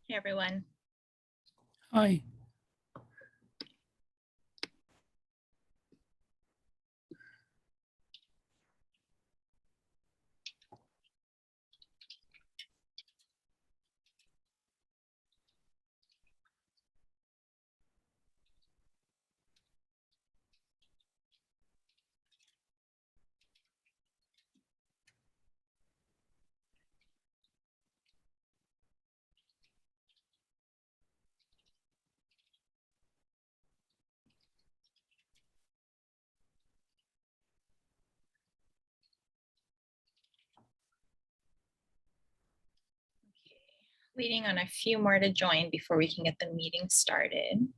Hey, everyone. Hi. Waiting on a few more to join before we can get the meeting started.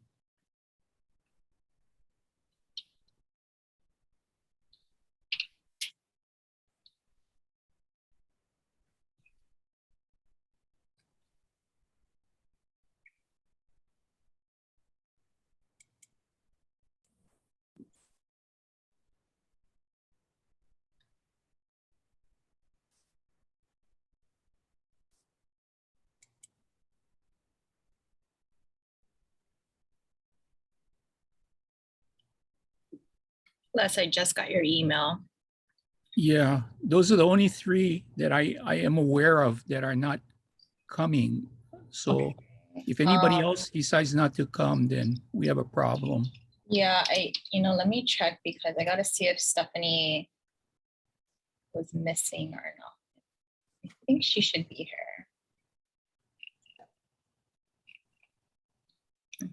Les, I just got your email. Yeah, those are the only three that I am aware of that are not coming. So if anybody else decides not to come, then we have a problem. Yeah, let me check because I got to see if Stephanie was missing or not. I think she should be here. Okay.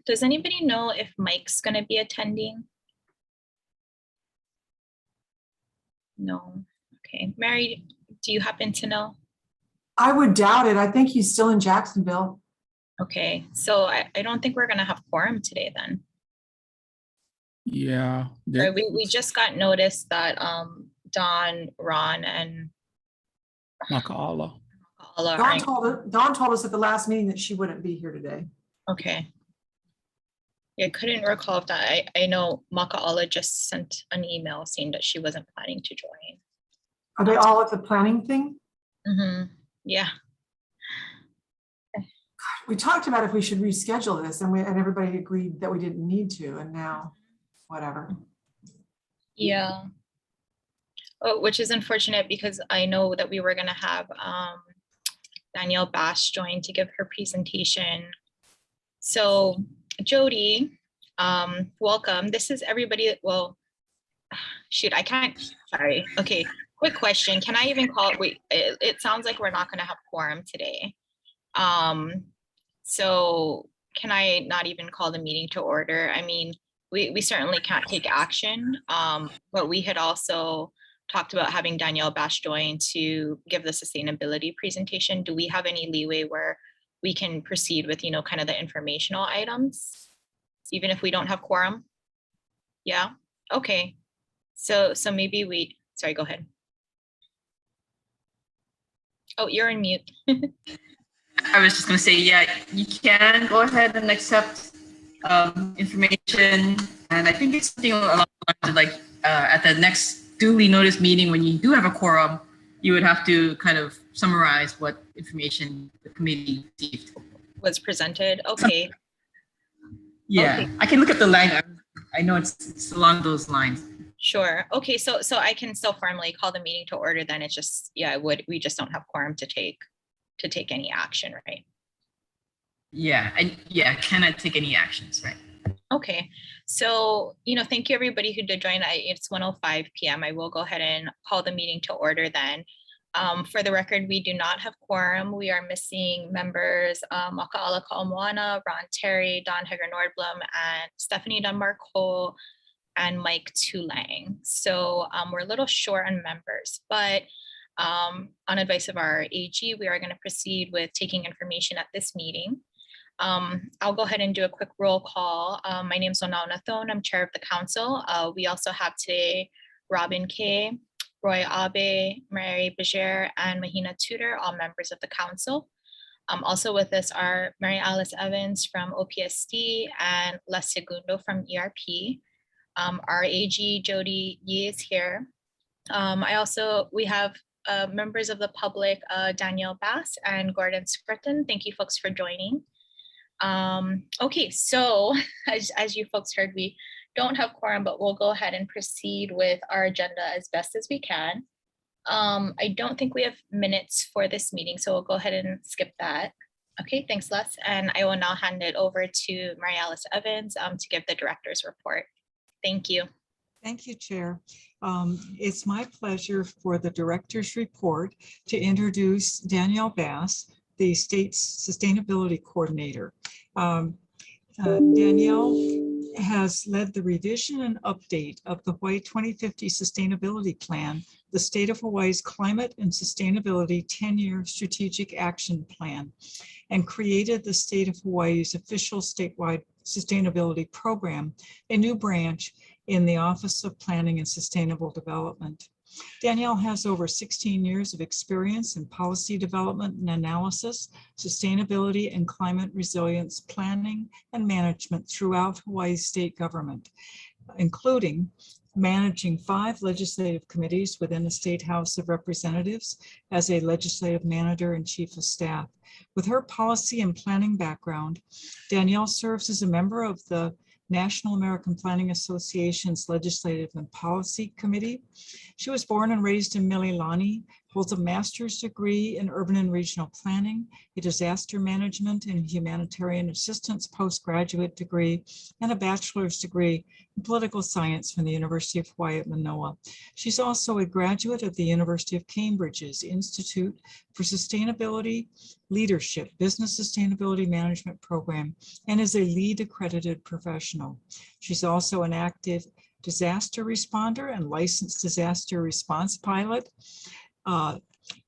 Does anybody know if Mike's going to be attending? No. Okay. Mary, do you happen to know? I would doubt it. I think he's still in Jacksonville. Okay. So I don't think we're going to have quorum today then. Yeah. Right, we just got notice that Don, Ron, and Makaala. Dawn told us at the last meeting that she wouldn't be here today. Okay. Yeah, I couldn't recall if that. I know Makaala just sent an email saying that she wasn't planning to join. Are they all at the planning thing? Mm-hmm. Yeah. We talked about if we should reschedule this, and everybody agreed that we didn't need to, and now whatever. Yeah. Oh, which is unfortunate because I know that we were going to have Danielle Bash join to give her presentation. So Jody, welcome. This is everybody. Well, shoot, I can't. Sorry. Okay. Quick question. Can I even call it? Wait, it sounds like we're not going to have quorum today. So can I not even call the meeting to order? I mean, we certainly can't take action, but we had also talked about having Danielle Bash join to give the sustainability presentation. Do we have any leeway where we can proceed with, kind of the informational items, even if we don't have quorum? Yeah. Okay. So maybe sorry, go ahead. Oh, you're on mute. I was just going to say, yeah, you can go ahead and accept information. And I think it's something along the lines of like at the next duly noticed meeting, when you do have a quorum, you would have to kind of summarize what information the committee received. Was presented. Okay. Yeah, okay. I can look at the line. I know it's along those lines. Sure. Okay. So I can still formally call the meeting to order then. It's just, yeah, we just don't have quorum to take any action, right? Yeah. Cannot take any actions, right? Okay. So, thank you everybody who did join. It's 1:05 p.m. I will go ahead and call the meeting to order then. For the record, we do not have quorum. We are missing members, Makaala Ka'amoana, Ron Terry, Don Hager-Nordblom, and Stephanie Dunbar-Cole, and Mike Tulang. So we're a little short on members, but on advice of our AG, we are going to proceed with taking information at this meeting. I'll go ahead and do a quick roll call. My name is Onao Nathone. I'm chair of the council. We also have today Robin Kay, Roy Abe, Mary Bajer, and Mahina Tudor, all members of the council. Also with us are Mary Alice Evans from OPSD and Les Segundo from ERP. Our AG Jody Yee is here. We have members of the public, Danielle Bass and Gordon Scruton. Thank you folks for joining. Okay, so as you folks heard, we don't have quorum, but we'll go ahead and proceed with our agenda as best as we can. I don't think we have minutes for this meeting, so we'll go ahead and skip that. Okay, thanks, Les. And I will now hand it over to Mary Alice Evans to give the director's report. Thank you. Thank you, Chair. It's my pleasure for the director's report to introduce Danielle Bass, the state's sustainability coordinator. Danielle has led the revision and update of the Hawaii 2050 Sustainability Plan, the State of Hawaii's Climate and Sustainability 10-Year Strategic Action Plan, and created the State of Hawaii's official statewide sustainability program, a new branch in the Office of Planning and Sustainable Development. Danielle has over 16 years of experience in policy development and analysis, sustainability and climate resilience planning and management throughout Hawaii's state government, including managing 5 legislative committees within the State House of Representatives as a legislative manager and chief of staff. With her policy and planning background, Danielle serves as a member of the National American Planning Association's Legislative and Policy Committee. She was born and raised in Mililani, holds a master's degree in urban and regional planning, a disaster management and humanitarian assistance postgraduate degree, and a bachelor's degree in political science from the University of Hawaii at Manoa. She's also a graduate of the University of Cambridge's Institute for Sustainability Leadership Business Sustainability Management Program and is a LEED accredited professional. She's also an active disaster responder and licensed disaster response pilot.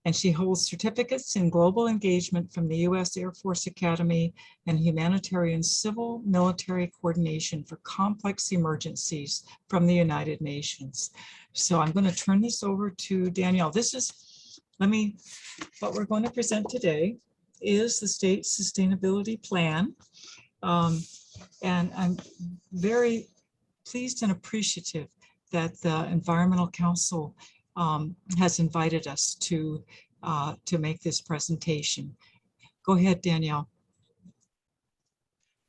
And she holds certificates in global engagement from the U.S. Air Force Academy and humanitarian civil military coordination for complex emergencies from the United Nations. So I'm going to turn this over to Danielle. What we're going to present today is the state sustainability plan. And I'm very pleased and appreciative that the Environmental Council has invited us to make this presentation. Go ahead, Danielle.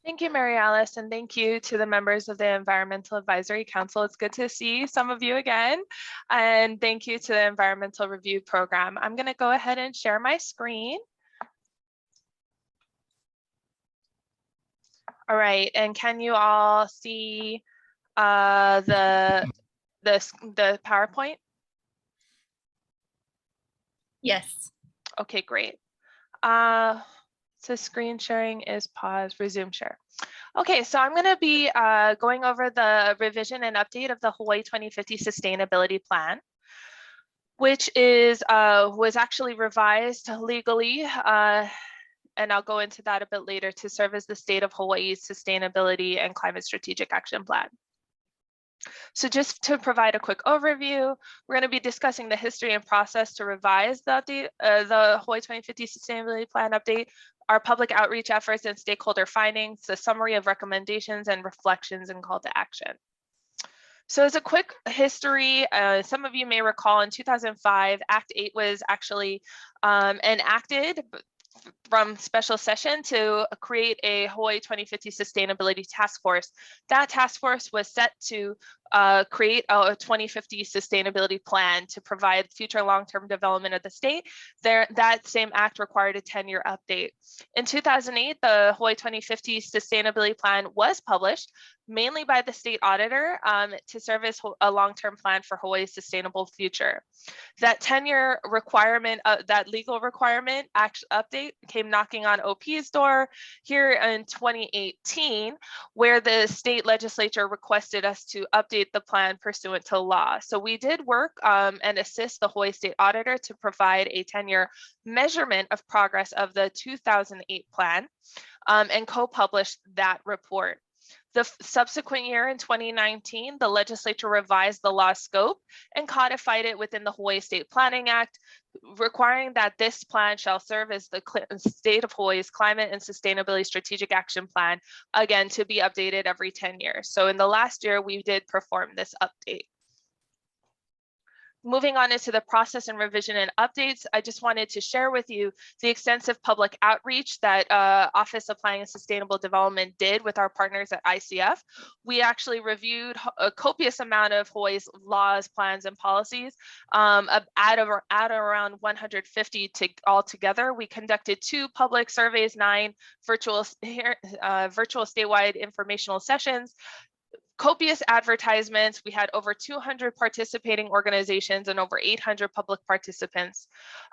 Thank you, Mary Alice, and thank you to the members of the Environmental Advisory Council. It's good to see some of you again, and thank you to the Environmental Review Program. I'm going to go ahead and share my screen. All right, and can you all see the PowerPoint? Yes. Okay, great. So screen sharing is paused, resume share. Okay, so I'm going to be going over the revision and update of the Hawaii 2050 Sustainability Plan, which was actually revised legally, and I'll go into that a bit later, to serve as the state of Hawaii's Sustainability and Climate Strategic Action Plan. So just to provide a quick overview, we're going to be discussing the history and process to revise the update, the Hawaii 2050 Sustainability Plan update, our public outreach efforts and stakeholder findings, the summary of recommendations and reflections and call to action. So as a quick history, some of you may recall in 2005, Act 8 was actually enacted from special session to create a Hawaii 2050 Sustainability Task Force. That task force was set to create a 2050 sustainability plan to provide future long-term development of the state. That same act required a 10-year update. In 2008, the Hawaii 2050 Sustainability Plan was published, mainly by the state auditor, to serve as a long-term plan for Hawaii's sustainable future. That 10-year requirement, that legal requirement update came knocking on OP's door here in 2018, where the state legislature requested us to update the plan pursuant to law. So we did work and assist the Hawaii State Auditor to provide a 10-year measurement of progress of the 2008 plan and co-published that report. The subsequent year in 2019, the legislature revised the law scope and codified it within the Hawaii State Planning Act requiring that this plan shall serve as the state of Hawaii's climate and sustainability strategic action plan, again, to be updated every 10 years. So in the last year, we did perform this update. Moving on into the process and revision and updates, I just wanted to share with you the extensive public outreach that Office of Planning and Sustainable Development did with our partners at ICF. We actually reviewed a copious amount of Hawaii's laws, plans, and policies, at around 150 altogether. We conducted 2 public surveys, 9 virtual statewide informational sessions, copious advertisements. We had over 200 participating organizations and over 800 public participants.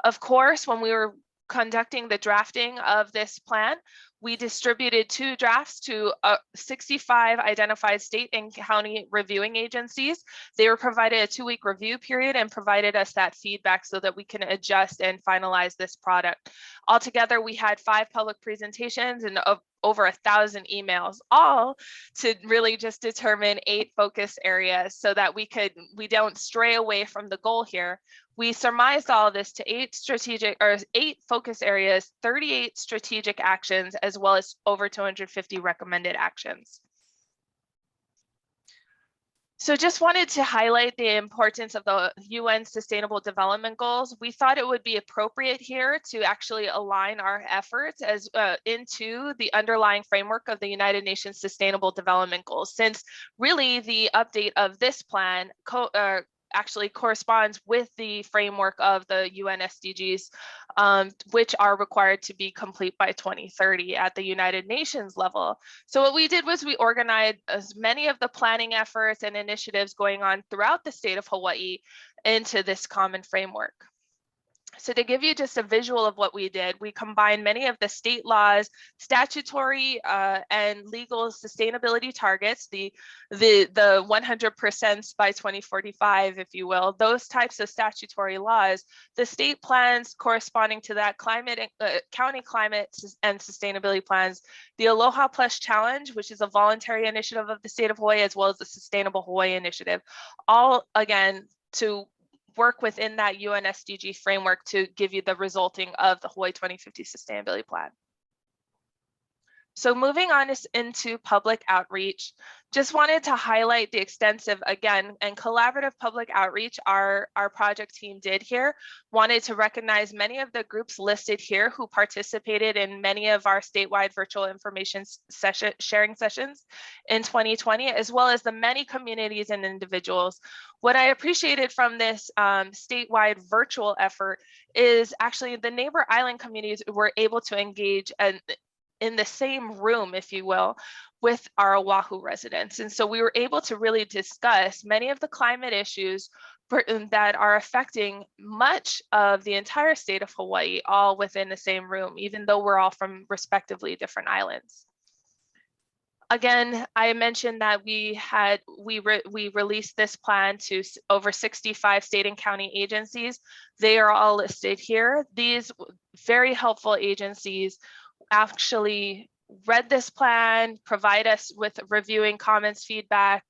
Of course, when we were conducting the drafting of this plan, we distributed 2 drafts to 65 identified state and county reviewing agencies. They were provided a 2-week review period and provided us that feedback so that we can adjust and finalize this product. Altogether, we had 5 public presentations and over 1,000 emails, all to really just determine 8 focus areas so that we don't stray away from the goal here. We surmised all of this to 8 focus areas, 38 strategic actions, as well as over 250 recommended actions. So just wanted to highlight the importance of the UN Sustainable Development Goals. We thought it would be appropriate here to actually align our efforts into the underlying framework of the United Nations Sustainable Development Goals, since really the update of this plan actually corresponds with the framework of the UN SDGs, which are required to be complete by 2030 at the United Nations level. So what we did was we organized as many of the planning efforts and initiatives going on throughout the state of Hawaii into this common framework. So to give you just a visual of what we did, we combined many of the state laws, statutory and legal sustainability targets, the 100% by 2045, if you will, those types of statutory laws, the state plans corresponding to that county climate and sustainability plans, the Aloha Plus Challenge, which is a voluntary initiative of the state of Hawaii, as well as the Sustainable Hawaii Initiative, all again to work within that UN SDG framework to give you the resulting of the Hawaii 2050 Sustainability Plan. So moving on into public outreach, just wanted to highlight the extensive, again, and collaborative public outreach our project team did here. Wanted to recognize many of the groups listed here who participated in many of our statewide virtual information sharing sessions in 2020, as well as the many communities and individuals. What I appreciated from this statewide virtual effort is actually the neighbor island communities were able to engage in the same room, if you will, with our Oahu residents. And so we were able to really discuss many of the climate issues that are affecting much of the entire state of Hawaii, all within the same room, even though we're all from respectively different islands. Again, I mentioned that we released this plan to over 65 state and county agencies. They are all listed here. These very helpful agencies actually read this plan, provide us with reviewing comments, feedback,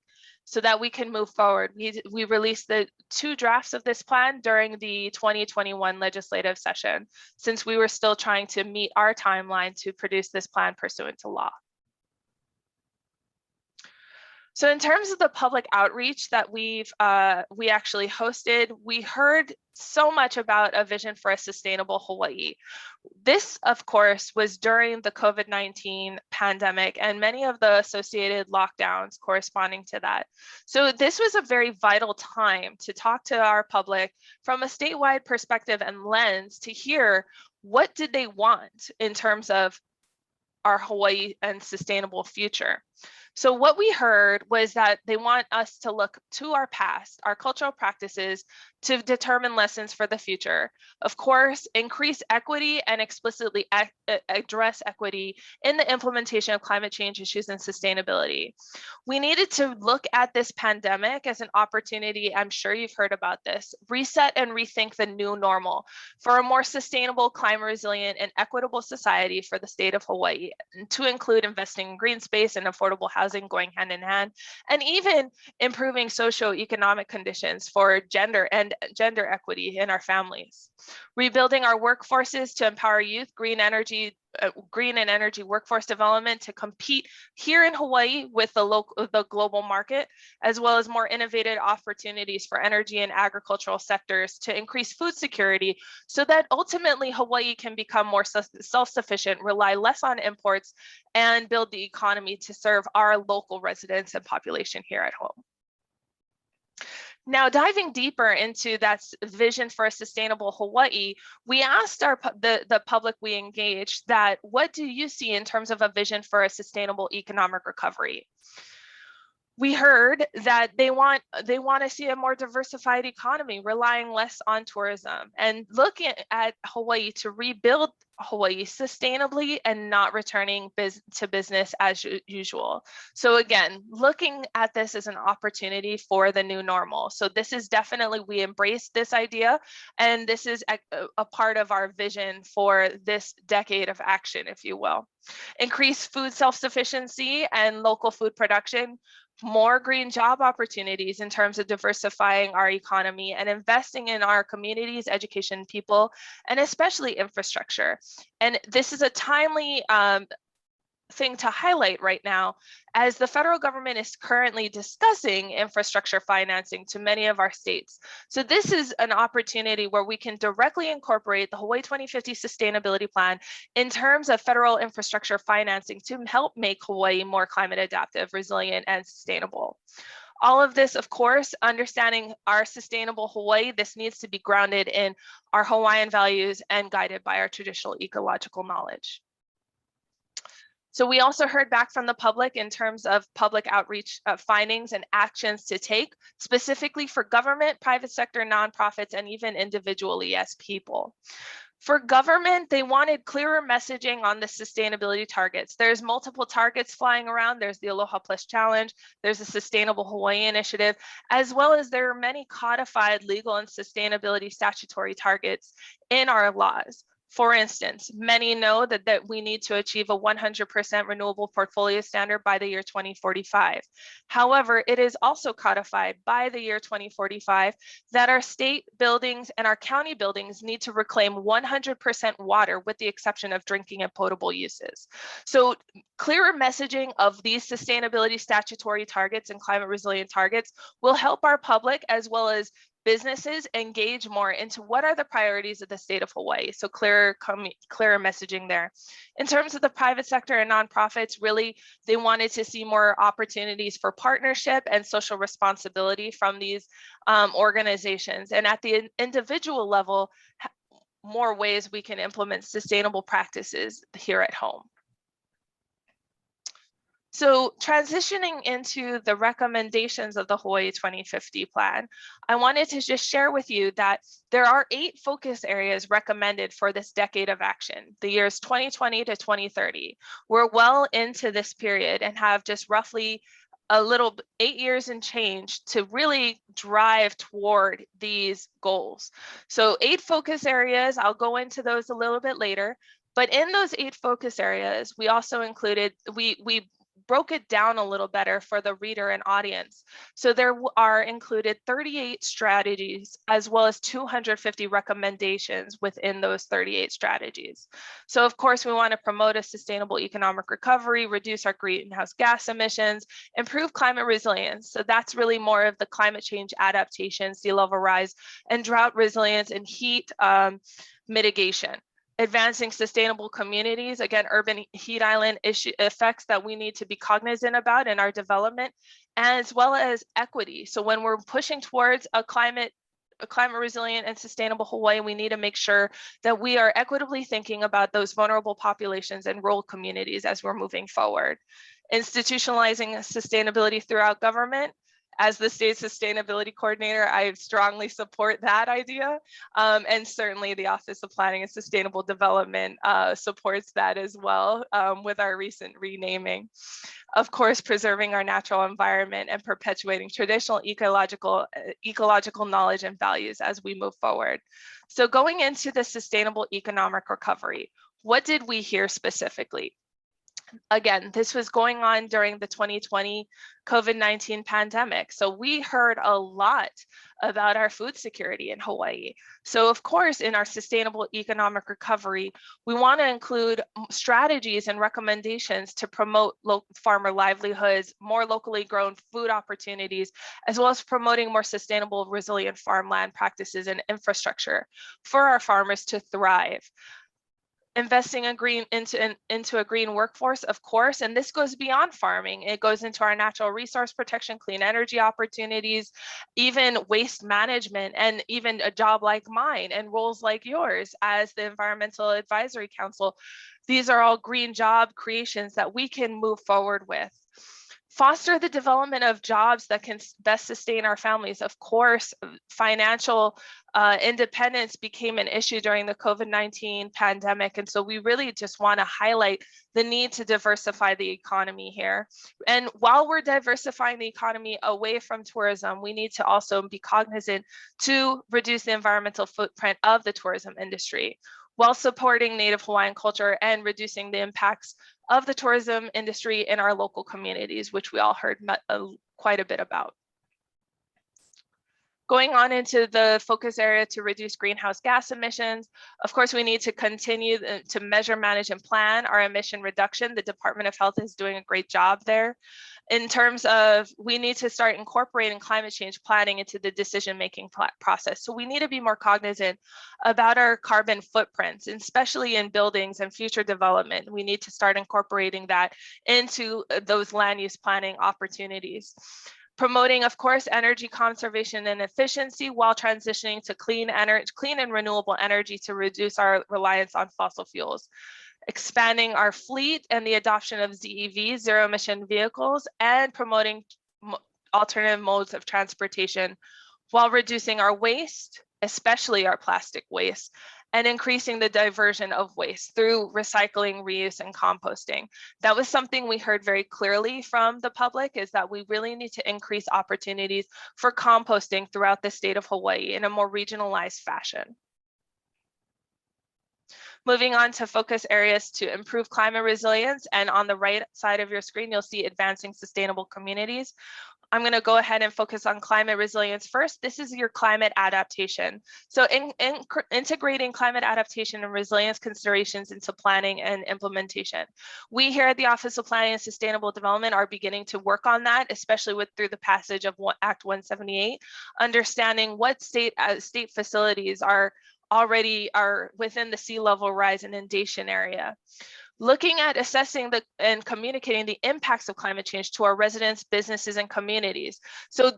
so that we can move forward. We released the 2 drafts of this plan during the 2021 legislative session, since we were still trying to meet our timeline to produce this plan pursuant to law. So in terms of the public outreach that we actually hosted, we heard so much about a vision for a sustainable Hawaii. This, of course, was during the COVID-19 pandemic and many of the associated lockdowns corresponding to that. So this was a very vital time to talk to our public from a statewide perspective and lens to hear what did they want in terms of our Hawaii and sustainable future. So what we heard was that they want us to look to our past, our cultural practices, to determine lessons for the future. Of course, increase equity and explicitly address equity in the implementation of climate change issues and sustainability. We needed to look at this pandemic as an opportunity, I'm sure you've heard about this, reset and rethink the new normal for a more sustainable, climate resilient, and equitable society for the state of Hawaii, to include investing in green space and affordable affordable housing going hand in hand, and even improving socioeconomic conditions for gender equity in our families. Rebuilding our workforces to empower youth, green and energy workforce development to compete here in Hawaii with the global market, as well as more innovative opportunities for energy and agricultural sectors to increase food security so that ultimately Hawaii can become more self-sufficient, rely less on imports, and build the economy to serve our local residents and population here at home. Now, diving deeper into that vision for a sustainable Hawaii, we asked the public we engaged that, what do you see in terms of a vision for a sustainable economic recovery? We heard that they want to see a more diversified economy, relying less on tourism, and looking at Hawaii to rebuild Hawaii sustainably and not returning to business as usual. So again, looking at this as an opportunity for the new normal. So this is definitely, we embrace this idea, and this is a part of our vision for this decade of action, if you will. Increase food self-sufficiency and local food production, more green job opportunities in terms of diversifying our economy and investing in our communities, education, people, and especially infrastructure. And this is a timely thing to highlight right now, as the federal government is currently discussing infrastructure financing to many of our states. So this is an opportunity where we can directly incorporate the Hawaii 2050 Sustainability Plan in terms of federal infrastructure financing to help make Hawaii more climate adaptive, resilient, and sustainable. All of this, of course, understanding our sustainable Hawaii, this needs to be grounded in our Hawaiian values and guided by our traditional ecological knowledge. So we also heard back from the public in terms of public outreach findings and actions to take, specifically for government, private sector, nonprofits, and even individually as people. For government, they wanted clearer messaging on the sustainability targets. There's multiple targets flying around. There's the Aloha Plus Challenge, there's a Sustainable Hawaii Initiative, as well as there are many codified legal and sustainability statutory targets in our laws. For instance, many know that we need to achieve a 100% renewable portfolio standard by the year 2045. However, it is also codified by the year 2045 that our state buildings and our county buildings need to reclaim 100% water, with the exception of drinking and potable uses. So clearer messaging of these sustainability statutory targets and climate resilient targets will help our public as well as businesses engage more into what are the priorities of the state of Hawaii. So clearer messaging there. In terms of the private sector and nonprofits, really, they wanted to see more opportunities for partnership and social responsibility from these organizations. And at the individual level, more ways we can implement sustainable practices here at home. So transitioning into the recommendations of the Hawaii 2050 plan, I wanted to just share with you that there are 8 focus areas recommended for this decade of action, the years 2020 to 2030. We're well into this period and have just roughly 8 years and change to really drive toward these goals. So 8 focus areas, I'll go into those a little bit later, but in those 8 focus areas, we also included, we broke it down a little better for the reader and audience. So there are included 38 strategies as well as 250 recommendations within those 38 strategies. So of course, we want to promote a sustainable economic recovery, reduce our greenhouse gas emissions, improve climate resilience. So that's really more of the climate change adaptation, sea level rise, and drought resilience and heat mitigation. Advancing sustainable communities, again, urban heat island effects that we need to be cognizant about in our development, as well as equity. So when we're pushing towards a climate resilient and sustainable Hawaii, we need to make sure that we are equitably thinking about those vulnerable populations and rural communities as we're moving forward. Institutionalizing sustainability throughout government. As the state sustainability coordinator, I strongly support that idea. And certainly the Office of Planning and Sustainable Development supports that as well with our recent renaming. Of course, preserving our natural environment and perpetuating traditional ecological knowledge and values as we move forward. So going into the sustainable economic recovery, what did we hear specifically? Again, this was going on during the 2020 COVID-19 pandemic. So we heard a lot about our food security in Hawaii. So of course, in our sustainable economic recovery, we want to include strategies and recommendations to promote farmer livelihoods, more locally grown food opportunities, as well as promoting more sustainable, resilient farmland practices and infrastructure for our farmers to thrive. Investing into a green workforce, of course, and this goes beyond farming. It goes into our natural resource protection, clean energy opportunities, even waste management, and even a job like mine and roles like yours as the Environmental Advisory Council. These are all green job creations that we can move forward with. Foster the development of jobs that can best sustain our families. Of course, financial independence became an issue during the COVID-19 pandemic. And so we really just want to highlight the need to diversify the economy here. And while we're diversifying the economy away from tourism, we need to also be cognizant to reduce the environmental footprint of the tourism industry, while supporting Native Hawaiian culture and reducing the impacts of the tourism industry in our local communities, which we all heard quite a bit about. Going on into the focus area to reduce greenhouse gas emissions, of course, we need to continue to measure, manage, and plan our emission reduction. The Department of Health is doing a great job there. In terms of, we need to start incorporating climate change planning into the decision-making process. So we need to be more cognizant about our carbon footprints, especially in buildings and future development. We need to start incorporating that into those land use planning opportunities. Promoting, of course, energy conservation and efficiency while transitioning to clean and renewable energy to reduce our reliance on fossil fuels. Expanding our fleet and the adoption of ZEVs, zero emission vehicles, and promoting alternative modes of transportation while reducing our waste, especially our plastic waste, and increasing the diversion of waste through recycling, reuse, and composting. That was something we heard very clearly from the public, is that we really need to increase opportunities for composting throughout the state of Hawaii in a more regionalized fashion. Moving on to focus areas to improve climate resilience, and on the right side of your screen, you'll see advancing sustainable communities. I'm going to go ahead and focus on climate resilience first. This is your climate adaptation. So integrating climate adaptation and resilience considerations into planning and implementation. We here at the Office of Planning and Sustainable Development are beginning to work on that, especially through the passage of Act 178, understanding what state facilities are within the sea level rise and inundation area. Looking at assessing and communicating the impacts of climate change to our residents, businesses, and communities. So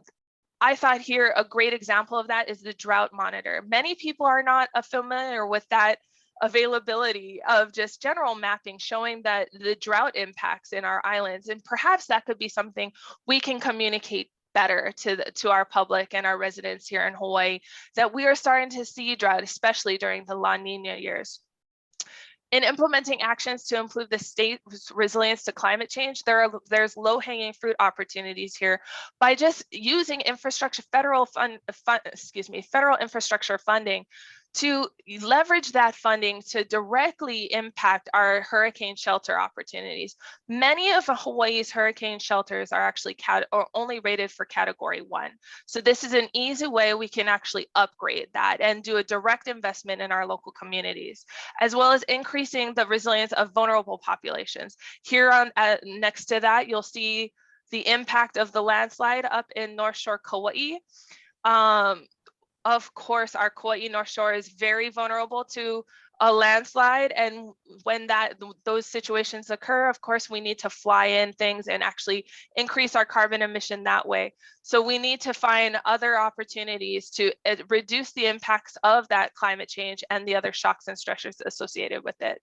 I thought here a great example of that is the drought monitor. Many people are not familiar with that availability of just general mapping showing that the drought impacts in our islands, and perhaps that could be something we can communicate better to our public and our residents here in Hawaii, that we are starting to see drought, especially during the La Nina years. In implementing actions to improve the state's resilience to climate change, there's low-hanging fruit opportunities here by just using federal infrastructure funding to leverage that funding to directly impact our hurricane shelter opportunities. Many of Hawaii's hurricane shelters are actually only rated for Category 1. So this is an easy way we can actually upgrade that and do a direct investment in our local communities, as well as increasing the resilience of vulnerable populations. Here next to that, you'll see the impact of the landslide up in North Shore, Kauai. Of course, our Kauai North Shore is very vulnerable to a landslide. And when those situations occur, of course, we need to fly in things and actually increase our carbon emission that way. So we need to find other opportunities to reduce the impacts of that climate change and the other shocks and stressors associated with it.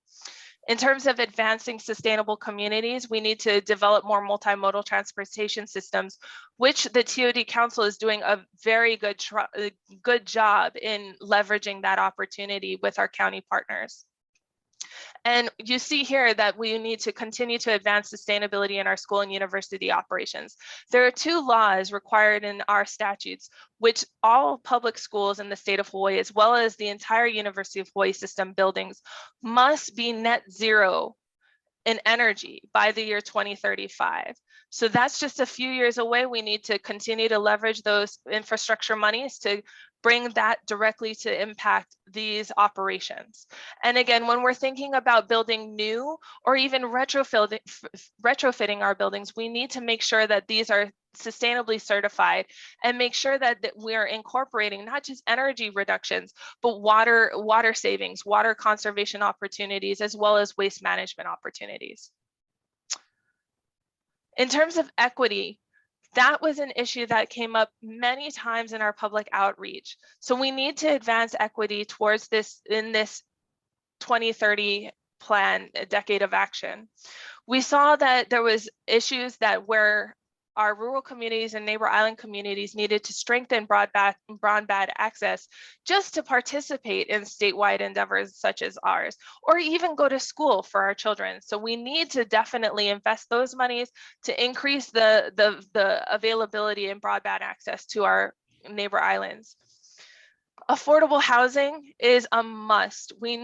In terms of advancing sustainable communities, we need to develop more multimodal transportation systems, which the TOD Council is doing a very good job in leveraging that opportunity with our county partners. And you see here that we need to continue to advance sustainability in our school and university operations. There are 2 laws required in our statutes, which all public schools in the state of Hawaii, as well as the entire University of Hawaii system buildings, must be net zero in energy by the year 2035. So that's just a few years away. We need to continue to leverage those infrastructure monies to bring that directly to impact these operations. And again, when we're thinking about building new or even retrofitting our buildings, we need to make sure that these are sustainably certified and make sure that we are incorporating not just energy reductions, but water savings, water conservation opportunities, as well as waste management opportunities. In terms of equity, that was an issue that came up many times in our public outreach. So we need to advance equity towards this in this 2030 plan, a decade of action. We saw that there was issues that where our rural communities and neighbor island communities needed to strengthen broadband access just to participate in statewide endeavors such as ours, or even go to school for our children. So we need to definitely invest those monies to increase the availability and broadband access to our neighbor islands. Affordable housing is a must. We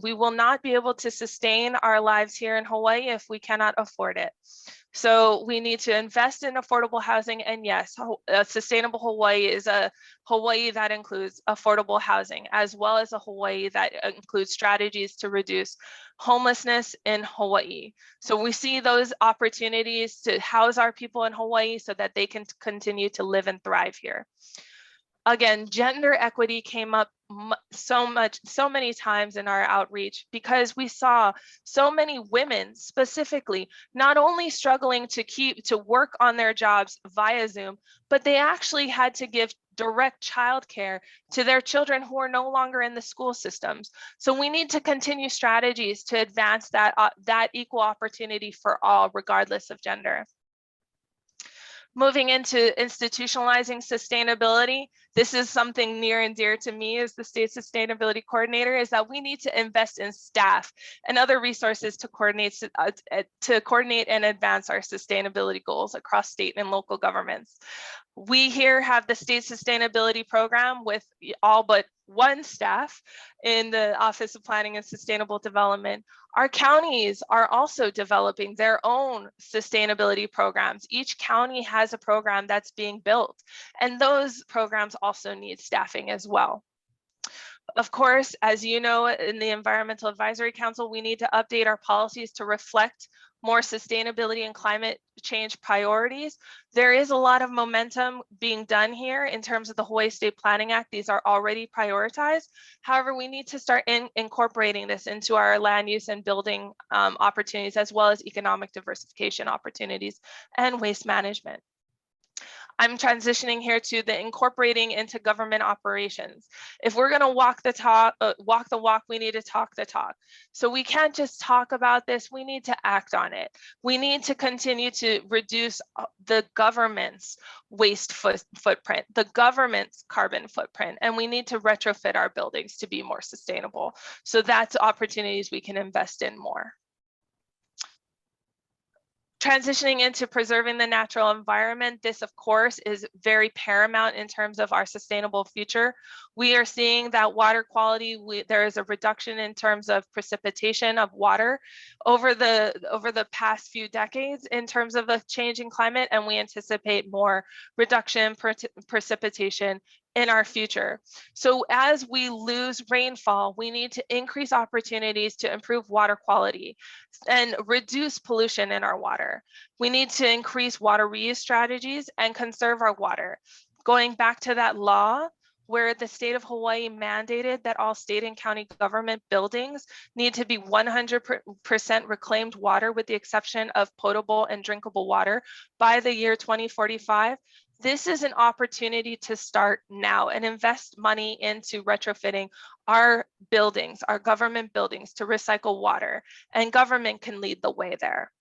will not be able to sustain our lives here in Hawaii if we cannot afford it. So we need to invest in affordable housing. And yes, a sustainable Hawaii is a Hawaii that includes affordable housing, as well as a Hawaii that includes strategies to reduce homelessness in Hawaii. So we see those opportunities to house our people in Hawaii so that they can continue to live and thrive here. Again, gender equity came up so many times in our outreach because we saw so many women specifically not only struggling to work on their jobs via Zoom, but they actually had to give direct childcare to their children who are no longer in the school systems. So we need to continue strategies to advance that equal opportunity for all, regardless of gender. Moving into institutionalizing sustainability, this is something near and dear to me as the state sustainability coordinator, is that we need to invest in staff and other resources to coordinate and advance our sustainability goals across state and local governments. We here have the state sustainability program with all but one staff in the Office of Planning and Sustainable Development. Our counties are also developing their own sustainability programs. Each county has a program that's being built, and those programs also need staffing as well. Of course, as you know, in the Environmental Advisory Council, we need to update our policies to reflect more sustainability and climate change priorities. There is a lot of momentum being done here in terms of the Hawaii State Planning Act. These are already prioritized. However, we need to start incorporating this into our land use and building opportunities, as well as economic diversification opportunities and waste management. I'm transitioning here to the incorporating into government operations. If we're going to walk the walk, we need to talk the talk. So we can't just talk about this, we need to act on it. We need to continue to reduce the government's waste footprint, the government's carbon footprint, and we need to retrofit our buildings to be more sustainable. So that's opportunities we can invest in more. Transitioning into preserving the natural environment, this of course is very paramount in terms of our sustainable future. We are seeing that water quality, there is a reduction in terms of precipitation of water over the past few decades in terms of the changing climate, and we anticipate more reduction precipitation in our future. So as we lose rainfall, we need to increase opportunities to improve water quality and reduce pollution in our water. We need to increase water reuse strategies and conserve our water. Going back to that law where the state of Hawaii mandated that all state and county government buildings need to be 100% reclaimed water with the exception of potable and drinkable water by the year 2045. This is an opportunity to start now and invest money into retrofitting our buildings, our government buildings, to recycle water, and government can lead the way there.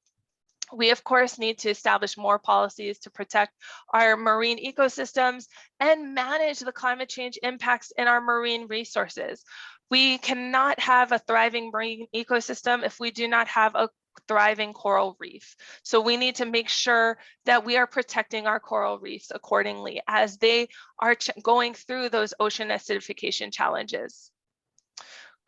We, of course, need to establish more policies to protect our marine ecosystems and manage the climate change impacts in our marine resources. We cannot have a thriving marine ecosystem if we do not have a thriving coral reef. So we need to make sure that we are protecting our coral reefs accordingly as they are going through those ocean acidification challenges.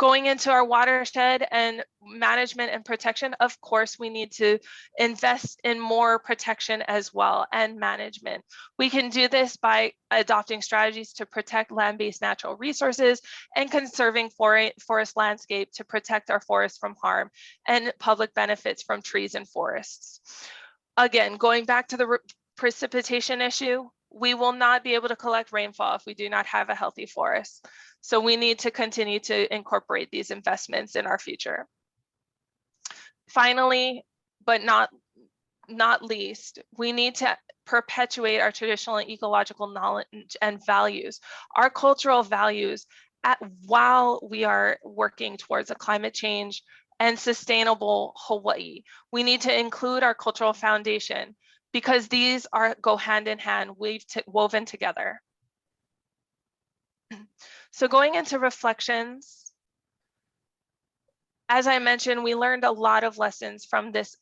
Going into our watershed and management and protection, of course, we need to invest in more protection as well and management. We can do this by adopting strategies to protect land-based natural resources and conserving forest landscape to protect our forests from harm and public benefits from trees and forests. Again, going back to the precipitation issue, we will not be able to collect rainfall if we do not have a healthy forest. So we need to continue to incorporate these investments in our future. Finally, but not least, we need to perpetuate our traditional and ecological knowledge and values, our cultural values, while we are working towards a climate change and sustainable Hawaii. We need to include our cultural foundation because these go hand in hand, woven together. So going into reflections, as I mentioned, we learned a lot of lessons from this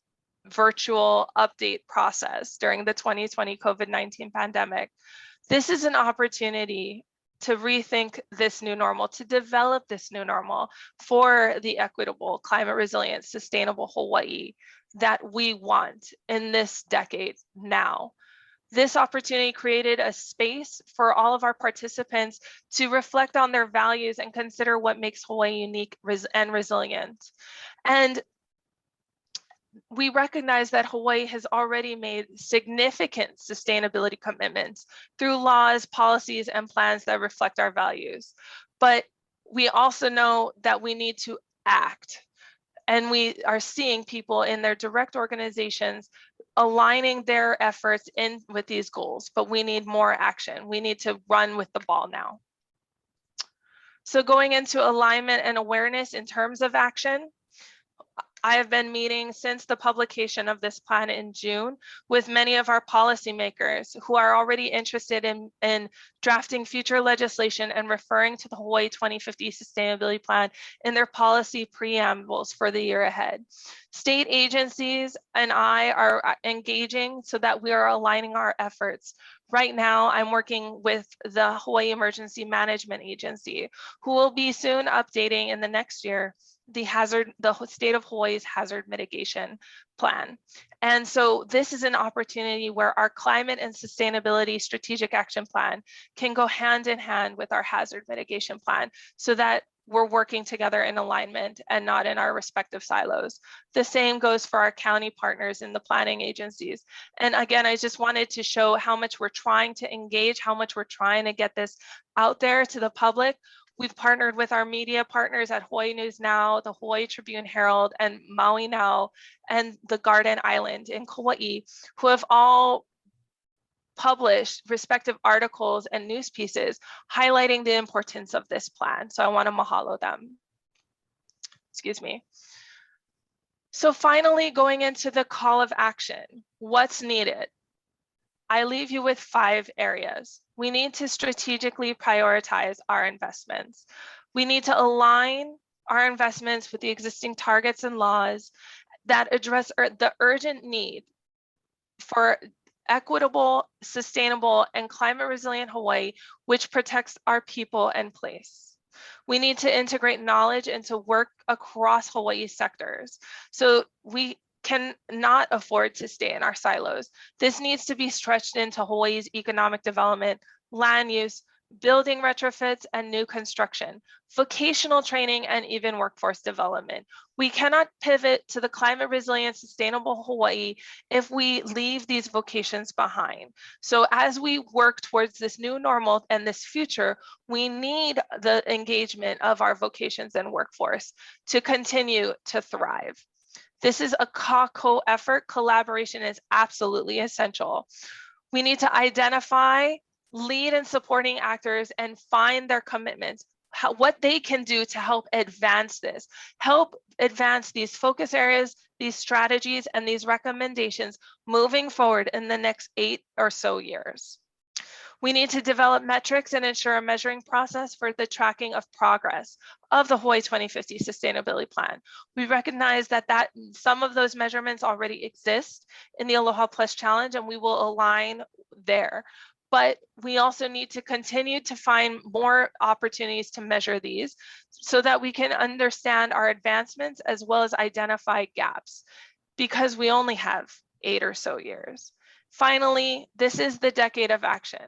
virtual update process during the 2020 COVID-19 pandemic. This is an opportunity to rethink this new normal, to develop this new normal for the equitable, climate resilient, sustainable Hawaii that we want in this decade now. This opportunity created a space for all of our participants to reflect on their values and consider what makes Hawaii unique and resilient. And we recognize that Hawaii has already made significant sustainability commitments through laws, policies, and plans that reflect our values. But we also know that we need to act. And we are seeing people in their direct organizations aligning their efforts in with these goals, but we need more action. We need to run with the ball now. So going into alignment and awareness in terms of action, I have been meeting since the publication of this plan in June with many of our policymakers who are already interested in drafting future legislation and referring to the Hawaii 2050 Sustainability Plan in their policy preambles for the year ahead. State agencies and I are engaging so that we are aligning our efforts. Right now, I'm working with the Hawaii Emergency Management Agency, who will be soon updating in the next year the state of Hawaii's hazard mitigation plan. And so this is an opportunity where our climate and sustainability strategic action plan can go hand in hand with our hazard mitigation plan so that we're working together in alignment and not in our respective silos. The same goes for our county partners in the planning agencies. And again, I just wanted to show how much we're trying to engage, how much we're trying to get this out there to the public. We've partnered with our media partners at Hawaii News Now, the Hawaii Tribune Herald, and Maui Now, and the Garden Island in Kauai, who have all published respective articles and news pieces highlighting the importance of this plan. So I want to mahalo them. Excuse me. So finally, going into the call of action, what's needed? I leave you with 5 areas. We need to strategically prioritize our investments. We need to align our investments with the existing targets and laws that address the urgent need for equitable, sustainable, and climate resilient Hawaii, which protects our people and place. We need to integrate knowledge into work across Hawaii sectors. So we cannot afford to stay in our silos. This needs to be stretched into Hawaii's economic development, land use, building retrofits and new construction, vocational training, and even workforce development. We cannot pivot to the climate resilient, sustainable Hawaii if we leave these vocations behind. So as we work towards this new normal and this future, we need the engagement of our vocations and workforce to continue to thrive. This is a co-effort. Collaboration is absolutely essential. We need to identify, lead in supporting actors and find their commitments, what they can do to help advance this, help advance these focus areas, these strategies, and these recommendations moving forward in the next 8 or so years. We need to develop metrics and ensure a measuring process for the tracking of progress of the Hawaii 2050 Sustainability Plan. We recognize that some of those measurements already exist in the Aloha Plus Challenge, and we will align there. but we also need to continue to find more opportunities to measure these so that we can understand our advancements as well as identify gaps, because we only have 8 or so years. Finally, this is the decade of action.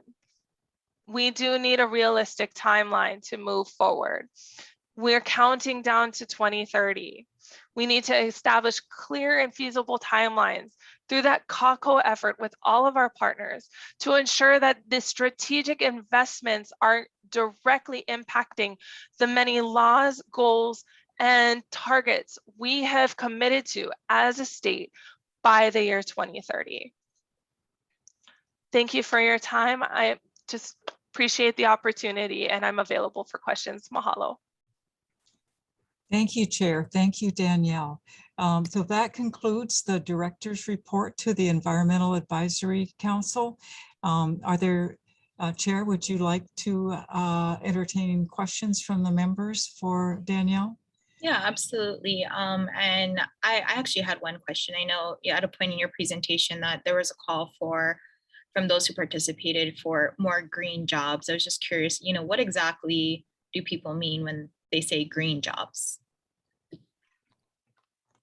We do need a realistic timeline to move forward. We're counting down to 2030. We need to establish clear and feasible timelines through that CACO effort with all of our partners to ensure that the strategic investments are directly impacting the many laws, goals, and targets we have committed to as a state by the year 2030. Thank you for your time. I just appreciate the opportunity, and I'm available for questions. Mahalo. Thank you, Chair. Thank you, Danielle. So that concludes the director's report to the Environmental Advisory Council. Are there, Chair, would you like to entertain questions from the members for Danielle? Yeah, absolutely. And I actually had one question. I know you had a point in your presentation that there was a call from those who participated for more green jobs. I was just curious, what exactly do people mean when they say green jobs?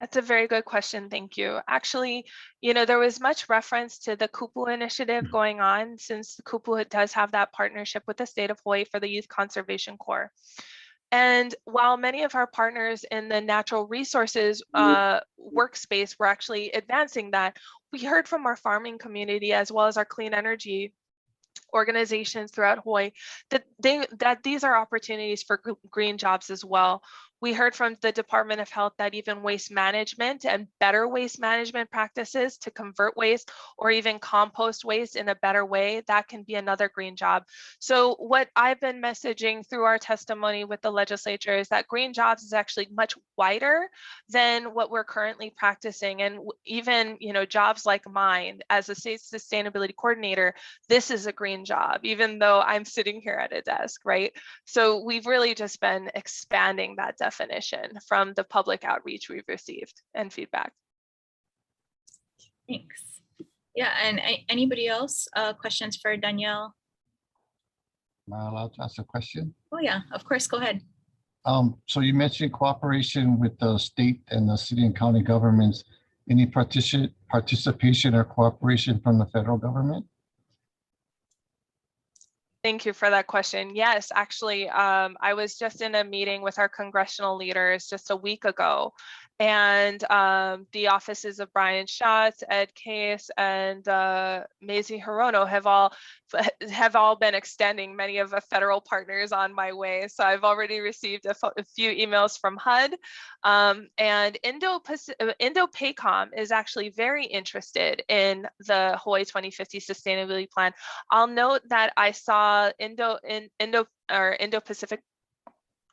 That's a very good question. Thank you. Actually, there was much reference to the Kupu initiative going on, since the Kupu does have that partnership with the state of Hawaii for the Youth Conservation Corps. And while many of our partners in the natural resources workspace were actually advancing that, we heard from our farming community as well as our clean energy organizations throughout Hawaii that these are opportunities for green jobs as well. We heard from the Department of Health that even waste management and better waste management practices to convert waste or even compost waste in a better way, that can be another green job. So what I've been messaging through our testimony with the legislature is that green jobs is actually much wider than what we're currently practicing. And even, jobs like mine as a state sustainability coordinator, this is a green job, even though I'm sitting here at a desk, right? So we've really just been expanding that definition from the public outreach we've received and feedback. Thanks. Yeah, and anybody else questions for Danielle? Am I allowed to ask a question? Oh yeah, of course, go ahead. So you mentioned cooperation with the state and the city and county governments. Any participation or cooperation from the federal government? Thank you for that question. Yes, actually, I was just in a meeting with our congressional leaders just a week ago, and the offices of Brian Schatz, Ed Case, and Mazie Hirono have all been extending many of the federal partners on my way. So I've already received a few emails from HUD, and Indo-PACOM is actually very interested in the Hawaii 2050 Sustainability Plan. I'll note that I saw Indo-Pacific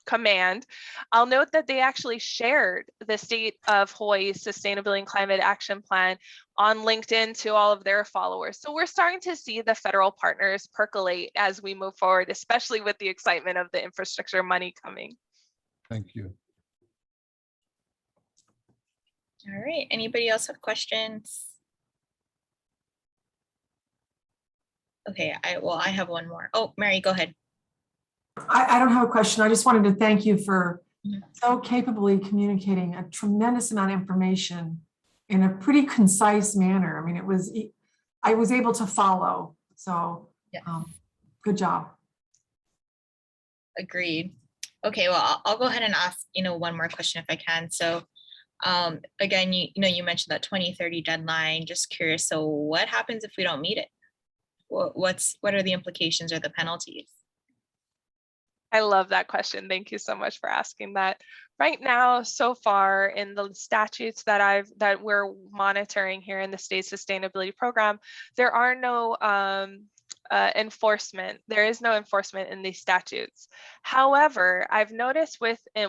Command. I'll note that they actually shared the state of Hawaii's Sustainability and Climate Action Plan on LinkedIn to all of their followers. So we're starting to see the federal partners percolate as we move forward, especially with the excitement of the infrastructure money coming. Thank you. All right, anybody else have questions? Okay, I have one more. Oh, Mary, go ahead. I don't have a question. I just wanted to thank you for so capably communicating a tremendous amount of information in a pretty concise manner. I mean, I was able to follow. So Yeah. Good job. Agreed. Okay, well, I'll go ahead and ask, one more question if I can. So again, you mentioned that 2030 deadline. Just curious, so what happens if we don't meet it? What are the implications or the penalties? I love that question. Thank you so much for asking that. Right now, so far in the statutes that we're monitoring here in the state sustainability program, there are no enforcement. There is no enforcement in these statutes. However, I've noticed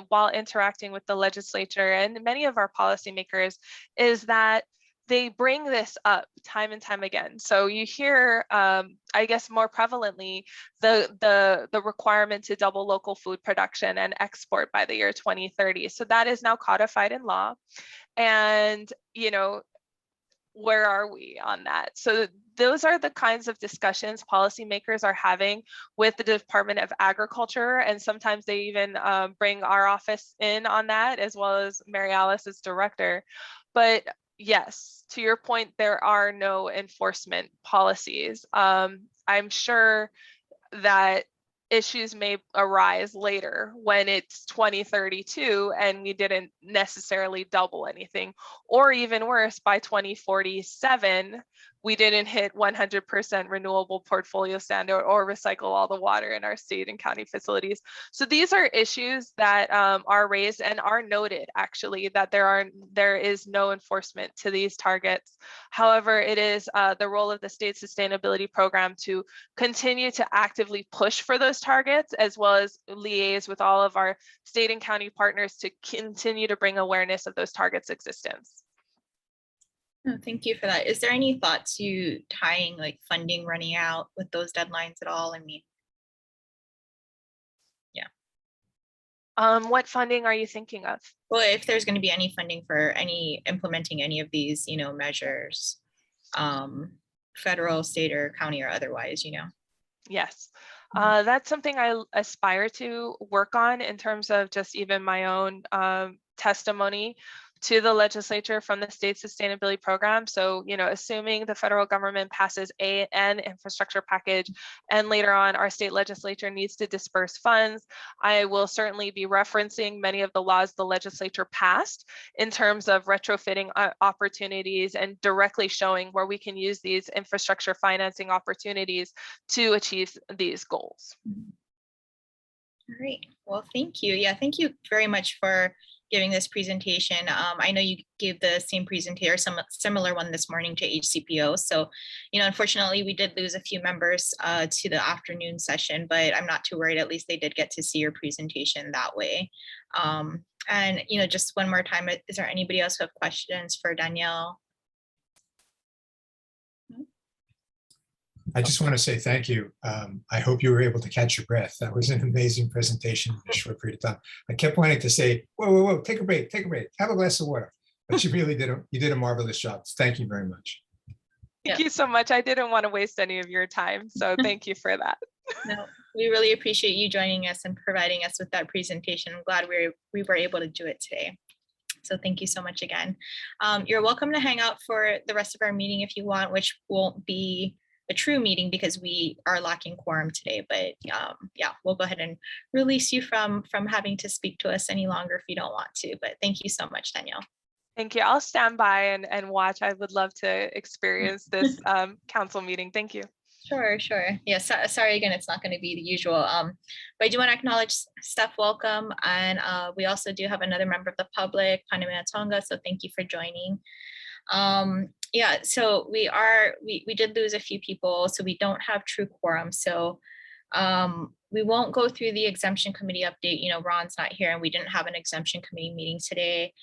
while interacting with the legislature and many of our policymakers is that they bring this up time and time again. So you hear, I guess more prevalently, the requirement to double local food production and export by the year 2030. So that is now codified in law. And, where are we on that? So those are the kinds of discussions policymakers are having with the Department of Agriculture, and sometimes they even bring our office in on that, as well as Mary Alice as director. But yes, to your point, there are no enforcement policies. I'm sure that issues may arise later when it's 2032 and we didn't necessarily double anything, or even worse, by 2047 we didn't hit 100% renewable portfolio standard or recycle all the water in our state and county facilities. So these are issues that are raised and are noted, actually, that there is no enforcement to these targets. However, it is the role of the state sustainability program to continue to actively push for those targets, as well as liaise with all of our state and county partners to continue to bring awareness of those targets' existence. Oh, thank you for that. Is there any thought to tying like funding running out with those deadlines at all? I mean, What funding are you thinking of? well, if there's going to be any funding for implementing any of these, measures, federal, state, or county, or otherwise, Yes, that's something I aspire to work on in terms of just even my own testimony to the legislature from the state sustainability program. So, assuming the federal government passes an infrastructure package and later on our state legislature needs to disperse funds, I will certainly be referencing many of the laws the legislature passed in terms of retrofitting opportunities and directly showing where we can use these infrastructure financing opportunities to achieve these goals. All right. Well, thank you. Yeah, thank you very much for giving this presentation. I know you gave the same presentation or some similar one this morning to HCPO. So, unfortunately, we did lose a few members to the afternoon session, but I'm not too worried. At least they did get to see your presentation that way. And, just one more time, is there anybody else who have questions for Danielle? I just want to say thank you. I hope you were able to catch your breath. That was an amazing presentation in a short period of time. I kept wanting to say, whoa, take a break, have a glass of water. But you really did a marvelous job. Thank you very much. Thank you so much. I didn't want to waste any of your time, so thank you for that. No, we really appreciate you joining us and providing us with that presentation. I'm glad we were able to do it today. So thank you so much again. You're welcome to hang out for the rest of our meeting if you want, which won't be a true meeting because we are lacking quorum today, but yeah, we'll go ahead and release you from having to speak to us any longer if you don't want to, but thank you so much, Danielle. Thank you. I'll stand by and watch. I would love to experience this council meeting. Thank you. Sure. Yeah, sorry again, it's not going to be the usual, but I do want to acknowledge Steph, welcome, and we also do have another member of the public, Panamana Tonga, so thank you for joining. Yeah, so we did lose a few people, so we don't have true quorum. So we won't go through the exemption committee update. Ron's not here and we didn't have an exemption committee meeting today.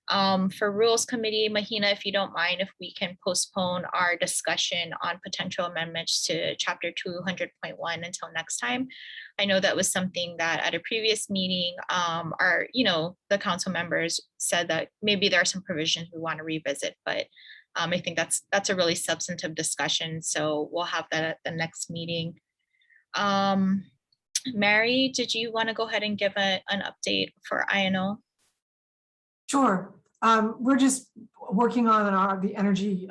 For rules committee, Mahina, if you don't mind, if we can postpone our discussion on potential amendments to chapter 200.1 until next time. I know that was something that at a previous meeting, the council members said that maybe there are some provisions we want to revisit, but I think that's a really substantive discussion. So we'll have that at the next meeting. Mary, did you want to go ahead and give an update for INO? Sure. We're just working on the energy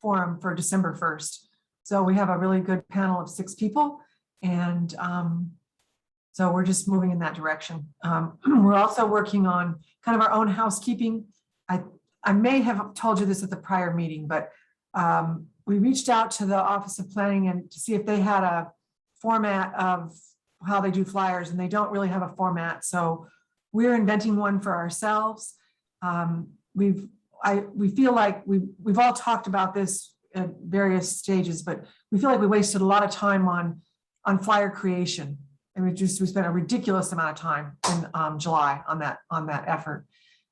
forum for December 1st. So we have a really good panel of 6 people. And so we're just moving in that direction. We're also working on kind of our own housekeeping. I may have told you this at the prior meeting, but we reached out to the Office of Planning and to see if they had a format of how they do flyers, and they don't really have a format. So we're inventing one for ourselves. We feel like we've all talked about this at various stages, but we feel like we wasted a lot of time on flyer creation, and we spent a ridiculous amount of time in July on that effort,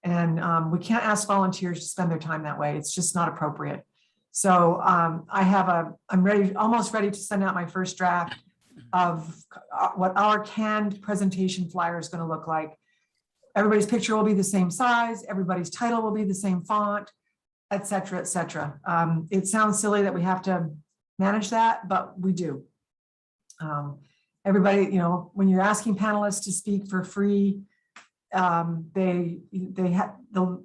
and we can't ask volunteers to spend their time that way. It's just not appropriate. So I'm almost ready to send out my first draft of what our canned presentation flyer is going to look like. Everybody's picture will be the same size. Everybody's title will be the same font. et cetera, et cetera. It sounds silly that we have to manage that, but we do. Everybody, you know, when you're asking panelists to speak for free, they have the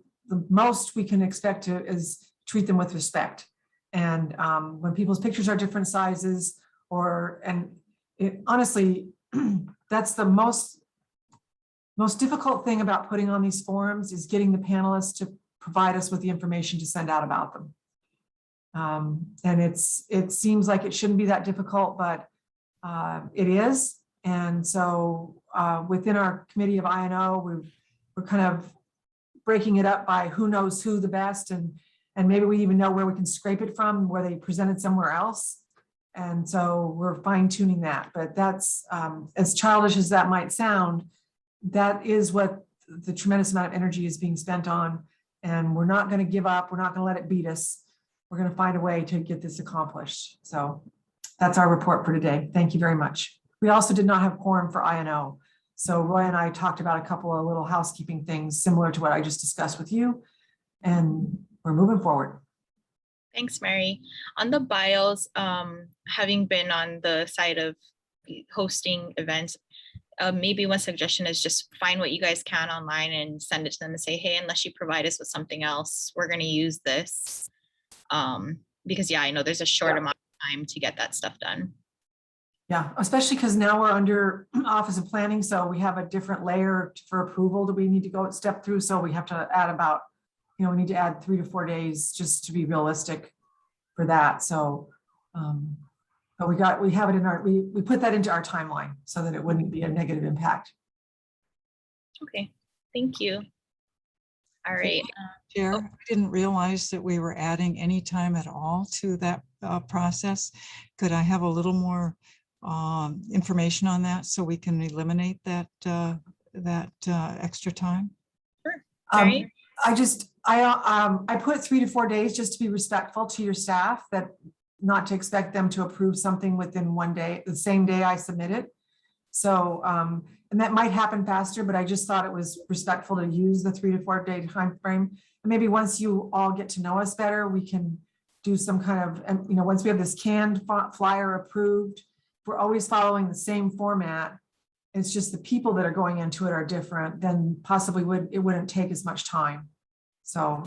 most we can expect to is treat them with respect. And when people's pictures are different sizes, honestly, that's the most difficult thing about putting on these forums is getting the panelists to provide us with the information to send out about them. And it seems like it shouldn't be that difficult, but it is. And so within our committee of INO, we're kind of breaking it up by who knows who the best, and maybe we even know where we can scrape it from, where they presented somewhere else. And so we're fine tuning that, but that's as childish as that might sound, that is what the tremendous amount of energy is being spent on. And we're not going to give up. We're not going to let it beat us. We're going to find a way to get this accomplished. So that's our report for today. Thank you very much. We also did not have quorum for INO. So Roy and I talked about a couple of little housekeeping things similar to what I just discussed with you. And we're moving forward. Thanks, Mary. On the bios, having been on the side of hosting events, maybe one suggestion is just find what you guys can online and send it to them and say, hey, unless you provide us with something else, we're going to use this. Because yeah, I know there's a short amount of time to get that stuff done. Yeah, especially because now we're under Office of Planning, so we have a different layer for approval that we need to go step through. So we have to add about, we need to add 3 to 4 days just to be realistic for that. So, but we have it in our, we put that into our timeline so that it wouldn't be a negative impact. Okay, thank you. All right. Chair, I didn't realize that we were adding any time at all to that process. Could I have a little more information on that so we can eliminate that extra time? Sure. Mary? I put 3 to 4 days just to be respectful to your staff, that not to expect them to approve something within 1 day, the same day I submit it. So, and that might happen faster, but I just thought it was respectful to use the 3 to 4 day time frame. And maybe once you all get to know us better, we can do some kind of, once we have this canned flyer approved, we're always following the same format. It's just the people that are going into it are different, then possibly it wouldn't take as much time. So,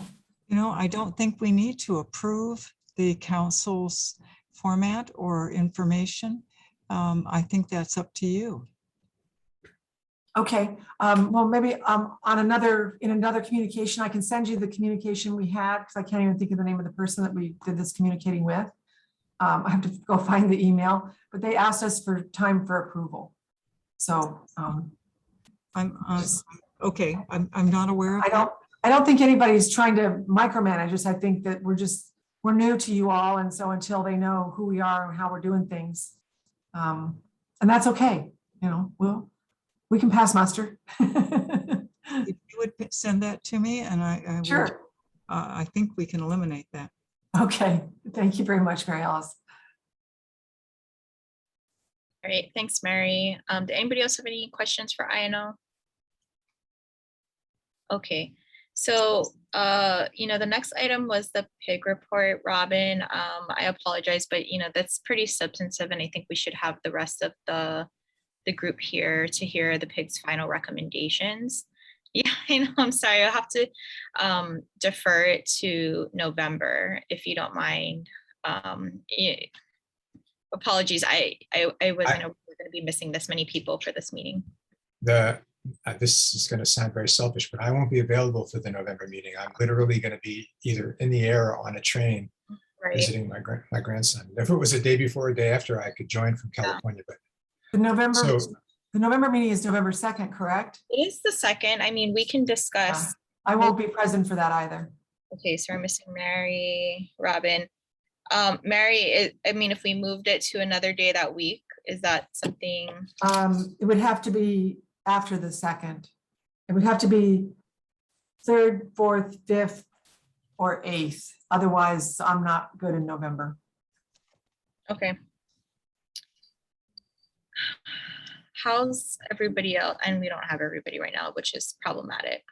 I don't think we need to approve the council's format or information. I think that's up to you. okay. Well, maybe in another communication, I can send you the communication we had, because I can't even think of the name of the person that we did this communicating with. I have to go find the email, but they asked us for time for approval. So I'm not aware of that. I don't think anybody's trying to micromanage us. I think that we're new to you all, and so until they know who we are and how we're doing things, and that's okay. We can pass muster. If you would send that to me, and I Sure. would, I think we can eliminate that. Okay, thank you very much, Mary Alice. All right, thanks, Mary. Did anybody else have any questions for INO? Okay, so the next item was the PIG report, Robin. I apologize, but that's pretty substantive, and I think we should have the rest of the group here to hear the PIG's final recommendations. Yeah, I know, I'm sorry, I'll have to defer it to November, if you don't mind. Apologies, I wasn't aware we were going to be missing this many people for this meeting. This is going to sound very selfish, but I won't be available for the November meeting. I'm literally going to be either in the air or on a train visiting my grandson. If it was a day before or a day after, I could join from California. But the November meeting is November 2nd, correct? It is the 2nd. I mean, we can discuss. I won't be present for that either. Okay, so we're missing Mary, Robin. Mary, if we moved it to another day that week, is that something? It would have to be after the 2nd. It would have to be 3rd, 4th, 5th, or 8th. Otherwise, I'm not good in November. Okay. How's everybody else? And we don't have everybody right now, which is problematic.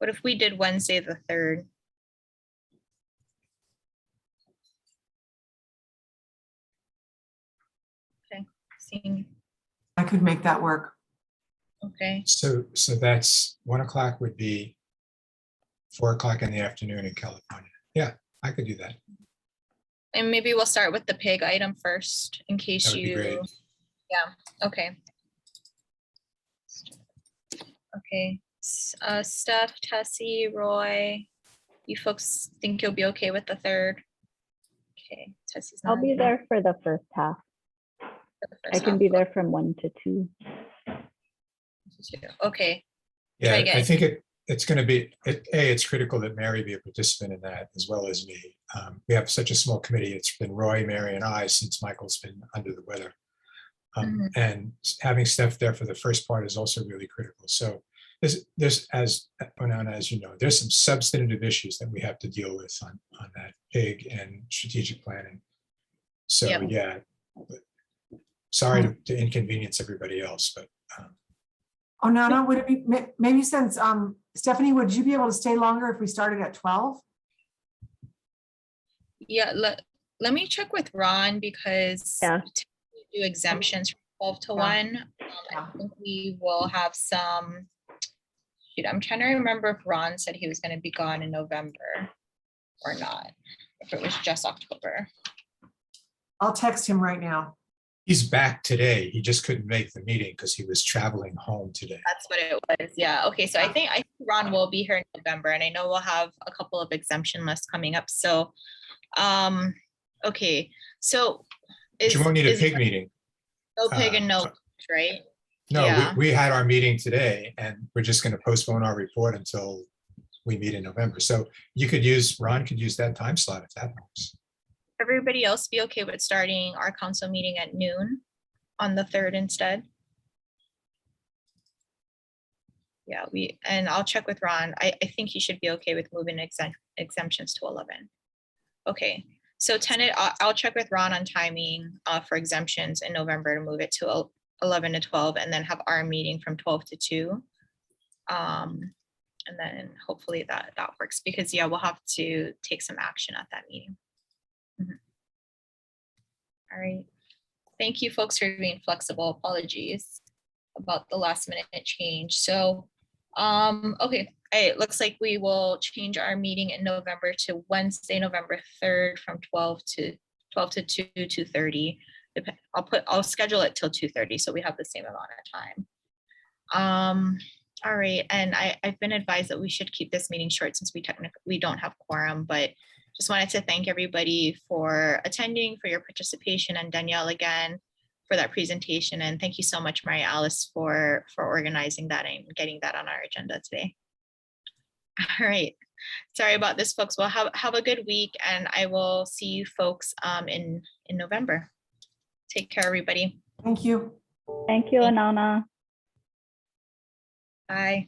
What if we did Wednesday the 3rd? Okay, seeing, I could make that work. okay, So that's 1 o'clock would be 4 o'clock in the afternoon in California. Yeah, I could do that. and maybe we'll start with the pig item first in case That would be great. you, yeah, okay. Okay, Steph, Tessie, Roy, you folks think you'll be okay with the 3rd? Okay, Tessie's not. I'll be here there for the first half. for the I first can half. be there from 1 to 2. Okay, Yeah, again. I think it's going to be, it's critical that Mary be a participant in that as well as me. We have such a small committee. It's been Roy, Mary, and I since Michael's been under the weather. And having Steph there for the first part is also really critical. So there's as you know, there's some substantive issues that we have to deal with on that pig and strategic planning. So Yep. yeah, sorry to inconvenience everybody else, but Oh, Nana, would it be, maybe since, Stephanie, would you be able to stay longer if we started at 12? Yeah, let me check with Ron because Yeah. we do exemptions from 12 to 1. I think we will have some, shoot, I'm trying to remember if Ron said he was going to be gone in November or not, if it was just October. I'll text him right now. he's back today. He just couldn't make the meeting because he was traveling home today. That's what it was. Yeah. Okay. So I think Ron will be here in November, and I know we'll have a couple of exemption lists coming up. So, okay. So But you won't need a is pig meeting. no pig and no, right? No, Yeah. we had our meeting today and we're just going to postpone our report until we meet in November. So you could use, Ron could use that time slot if that works. Everybody else be okay with starting our council meeting at noon on the 3rd instead? Yeah, and I'll check with Ron. I think he should be okay with moving exemptions to 11. Okay, so I'll check with Ron on timing for exemptions in November to move it to 11 to 12 and then have our meeting from 12 to 2. And then hopefully that works because yeah, we'll have to take some action at that meeting. All right. Thank you folks for being flexible. Apologies about the last minute change. So, okay, it looks like we will change our meeting in November to Wednesday, November 3rd from 12 to 2, 2:30. I'll schedule it till 2:30 so we have the same amount of time. All right, and I've been advised that we should keep this meeting short since we don't have quorum, but just wanted to thank everybody for attending, for your participation, and Danielle again for that presentation. And thank you so much, Mary Alice, for organizing that and getting that on our agenda today. All right, sorry about this, folks. Well, have a good week, and I will see you folks in November. Take care, everybody. Thank you. Thank you, Anana. Bye.